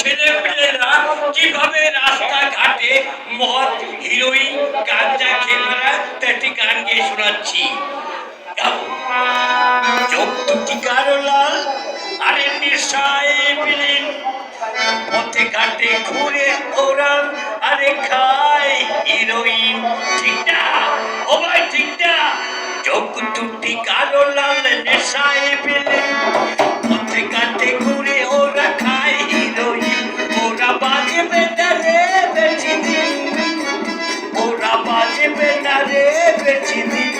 ছেলেমেয়েরা কিভাবে রাস্তাঘাটে মদ হিরোইন গাঁজা খেয়ে বেড়ায় তা একটি গান গিয়ে শোনাচ্ছি। চোখ দুটি কালো লাল আরে নেশায় বিলীন, পথে ঘাটে ঘুরে ওরা আরে খায় হিরোইন। ঠিক না ও ভাই, ঠিক না? চোখ দুটি কালো লাল নেশায় বিলীন, পথে ঘাটে ঘুরে ওরা খায় হিরোইন। ওরা বাজবে না রে বেশি দিন, ওরা বাজবে না রে বেশি দিন,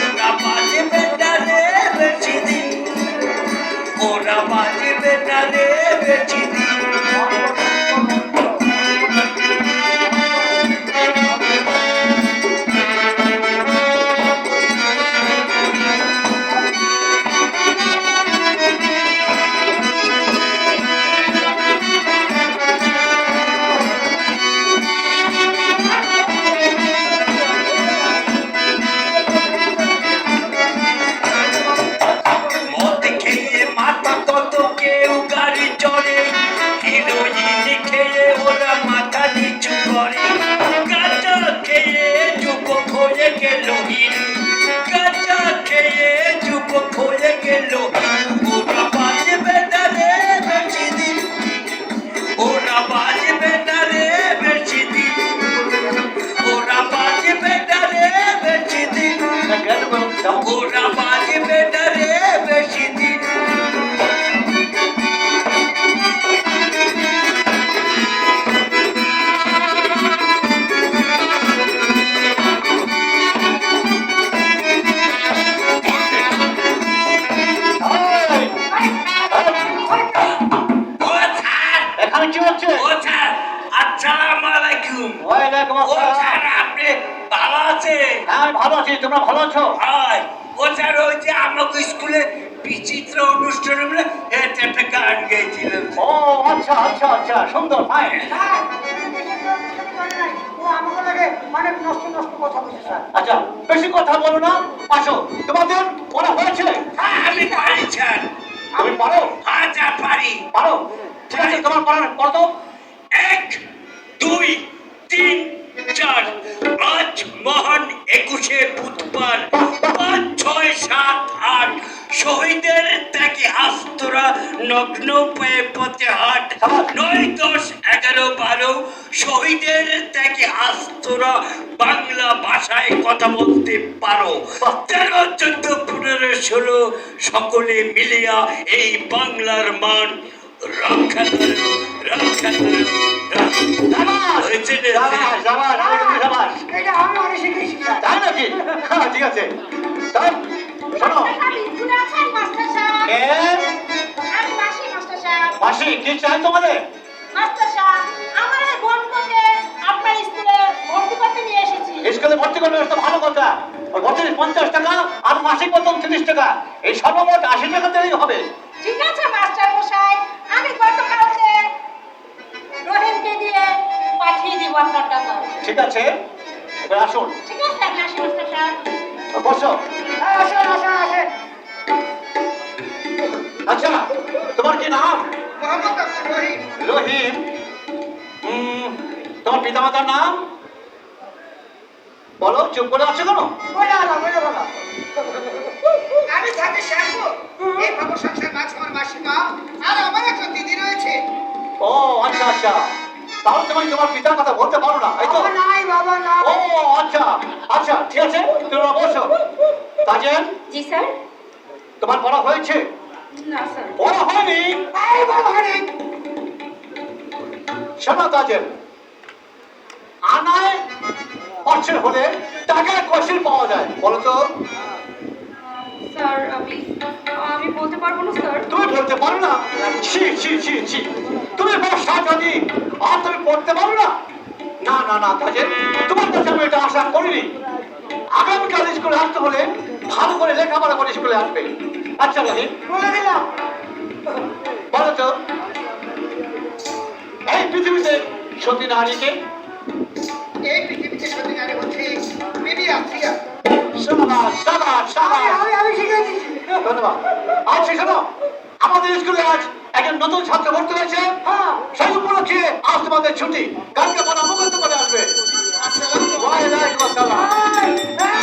ওরা বাজবে না রে বেশি দিন, ওরা বাজবে না রে বেশি দিন। তোমরা ভালো আছো? ও স্যার, ওই যে আমাকে স্কুলে বিচিত্র অনুষ্ঠান একটা গান গেয়েছিলাম। ও আচ্ছা আচ্ছা আচ্ছা, সুন্দর, ফাইন। আচ্ছা, বেশি কথা বলো না, আসো। তোমাদের পড়া হয়েছে? আমি পারি স্যার। আমি পারো? হ্যাঁ যা পারি। পারো? ঠিক আছে, তোমার পড়ার কত? 1 2 3 4। আজ মহান 21শে বুধবার 5 6 7 8 শহীদের ত্যাগে আস্তরা নগ্ন পায়ে পথে হাট। 9 10 11 12 শহীদের ত্যাগে আস্তরা বাংলা ভাষায় কথা বলতে পারো। 13 14 15 16 সকলে মিলিয়া এই বাংলার মান রক্ষা করো, রক্ষা করো। ঠিক আছে, শোনো মাসি, কি চাই তোমাদের? স্কুলে ভর্তি করবে, ভালো কথা। ভর্তি 50 টাকা আর মাসিক বেতন 30 টাকা, এই সর্বমোট 80 টাকা দিলেই হবে। ঠিক আছে মাস্টার মশাই, আমি গতকালকে রহিমকে দিয়ে পাঠিয়ে দিব আপনার টাকা। ঠিক আছে, এবার আসুন। ঠিক আছে, আমি আসি মাস্টার সাহেব। বসো। আসুন আসুন আসুন। আচ্ছা, তোমার কি নাম? মোহাম্মদ আব্দুল রহিম। রহিম। তোমার পিতামাতার নাম বলো। চুপ করে আছো কেন? আমি থাকি শ্যামপুর। এই খবর সংসার মাছ আমার মাসিমা আর আমার একটা দিদি রয়েছে। ও আচ্ছা আচ্ছা, তাহলে তুমি তোমার পিতার কথা বলতে পারো না, তাই তো? নাই বাবা না। ও আচ্ছা আচ্ছা, ঠিক আছে, তোমরা বসো। তাজেন। জি স্যার। তোমার পড়া হয়েছে? না স্যার। পড়া হয়নি? এই বাবা হয়নি। শোনো তাজেন, আনায় অর্চন হলে টাকায় কষিল পাওয়া যায়, বলো তো? স্যার আমি বলতে পারবো না স্যার। তুমি বলতে পারো না? ছি ছি ছি ছি, তুমি বর্ষা যদি আর তুমি পড়তে পারো না? না না না তাজেন, তোমার কাছে আমি এটা আশা করিনি। আগামীকাল স্কুলে আসতে হলে ভালো করে লেখাপড়া করে স্কুলে আসবে। আচ্ছা রহিম, বলে দিলাম। বলো তো, এই পৃথিবীতে সতী নারীকে? এই পৃথিবীতে সত্যি নারী হচ্ছে বিবি আফ্রিকা। সাবাস সাবাস সাবাস, আমি শিখিয়ে দিচ্ছি। ধন্যবাদ। আচ্ছা শোনো, আমাদের স্কুলে আজ একজন নতুন ছাত্র ভর্তি হয়েছে, হ্যাঁ। সেই উপলক্ষে আজ তোমাদের ছুটি, কালকে পড়া মুখস্থ করে আসবে। ওয়ালাইকুম আসসালাম।